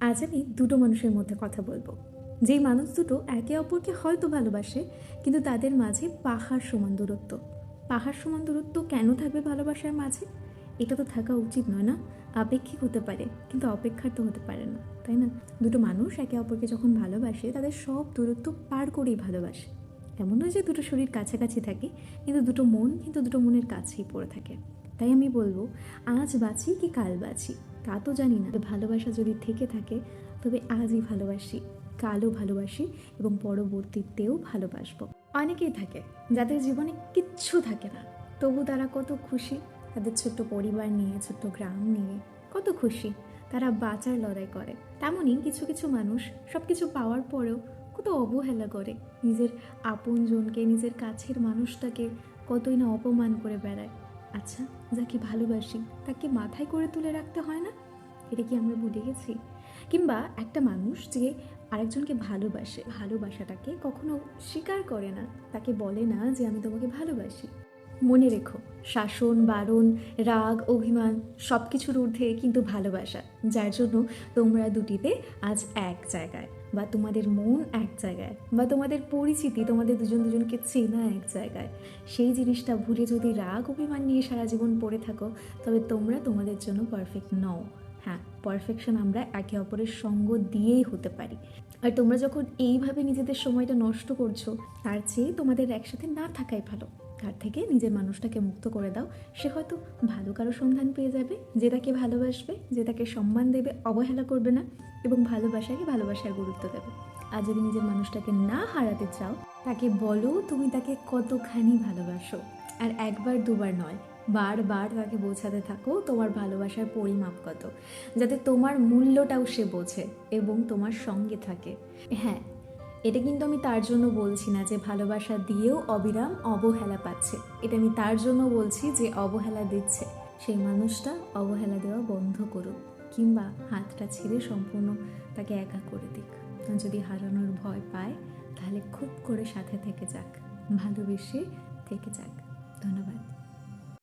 আজ আমি দুটো মানুষের মধ্যে কথা বলবো, যেই মানুষ দুটো একে অপরকে হয়তো ভালোবাসে, কিন্তু তাদের মাঝে পাহাড় সমান দূরত্ব। পাহাড় সমান দূরত্ব কেন থাকবে ভালোবাসার মাঝে? এটা তো থাকা উচিত নয় না? আপেক্ষিক হতে পারে, কিন্তু অপেক্ষার তো হতে পারে না, তাই না? দুটো মানুষ একে অপরকে যখন ভালোবাসে, তাদের সব দূরত্ব পার করেই ভালোবাসে। এমন নয় যে দুটো শরীর কাছাকাছি থাকে, কিন্তু দুটো মন কিন্তু দুটো মনের কাছেই পড়ে থাকে। তাই আমি বলবো, আজ বাঁচি কি কাল বাঁচি তা তো জানি না, ভালোবাসা যদি থেকে থাকে তবে আজই ভালোবাসি, কালও ভালোবাসি এবং পরবর্তীতেও ভালোবাসবো। অনেকেই থাকে যাদের জীবনে কিচ্ছু থাকে না, তবু তারা কত খুশি। তাদের ছোট্ট পরিবার নিয়ে, ছোট্ট গ্রাম নিয়ে কত খুশি, তারা বাঁচার লড়াই করে। তেমনই কিছু কিছু মানুষ সব কিছু পাওয়ার পরেও কত অবহেলা করে, নিজের আপনজনকে, নিজের কাছের মানুষটাকে কতই না অপমান করে বেড়ায়। আচ্ছা, যাকে ভালোবাসি তাকে মাথায় করে তুলে রাখতে হয় না? এটা কি আমরা ভুলে গেছি? কিংবা একটা মানুষ যে আরেকজনকে ভালোবাসে, ভালোবাসাটাকে কখনো স্বীকার করে না, তাকে বলে না যে আমি তোমাকে ভালোবাসি। মনে রেখো, শাসন, বারণ, রাগ, অভিমান সব কিছুর ঊর্ধ্বে কিন্তু ভালোবাসা, যার জন্য তোমরা দুটিতে আজ এক জায়গায়, বা তোমাদের মন এক জায়গায়, বা তোমাদের পরিচিতি, তোমাদের দুজন দুজনকে চেনা এক জায়গায়। সেই জিনিসটা ভুলে যদি রাগ অভিমান নিয়ে সারা জীবন পড়ে থাকো, তবে তোমরা তোমাদের জন্য পারফেক্ট নও। হ্যাঁ, পারফেকশন আমরা একে অপরের সঙ্গ দিয়েই হতে পারি। আর তোমরা যখন এইভাবে নিজেদের সময়টা নষ্ট করছো, তার চেয়ে তোমাদের একসাথে না থাকাই ভালো। তার থেকে নিজের মানুষটাকে মুক্ত করে দাও, সে হয়তো ভালো কারো সন্ধান পেয়ে যাবে, যে তাকে ভালোবাসবে, যে তাকে সম্মান দেবে, অবহেলা করবে না এবং ভালোবাসাকে ভালোবাসার গুরুত্ব দেবে। আর যদি নিজের মানুষটাকে না হারাতে চাও, তাকে বলো তুমি তাকে কতখানি ভালোবাসো। আর একবার দুবার নয়, বারবার তাকে বোঝাতে থাকো তোমার ভালোবাসার পরিমাপ কত, যাতে তোমার মূল্যটাও সে বোঝে এবং তোমার সঙ্গে থাকে। হ্যাঁ, এটা কিন্তু আমি তার জন্য বলছি না যে ভালোবাসা দিয়েও অবিরাম অবহেলা পাচ্ছে। এটা আমি তার জন্য বলছি যে অবহেলা দিচ্ছে, সেই মানুষটা অবহেলা দেওয়া বন্ধ করুক, কিংবা হাতটা ছেড়ে সম্পূর্ণ তাকে একা করে দিক। যদি হারানোর ভয় পায়, তাহলে খুব করে সাথে থেকে যাক, ভালোবেসে থেকে যাক। ধন্যবাদ।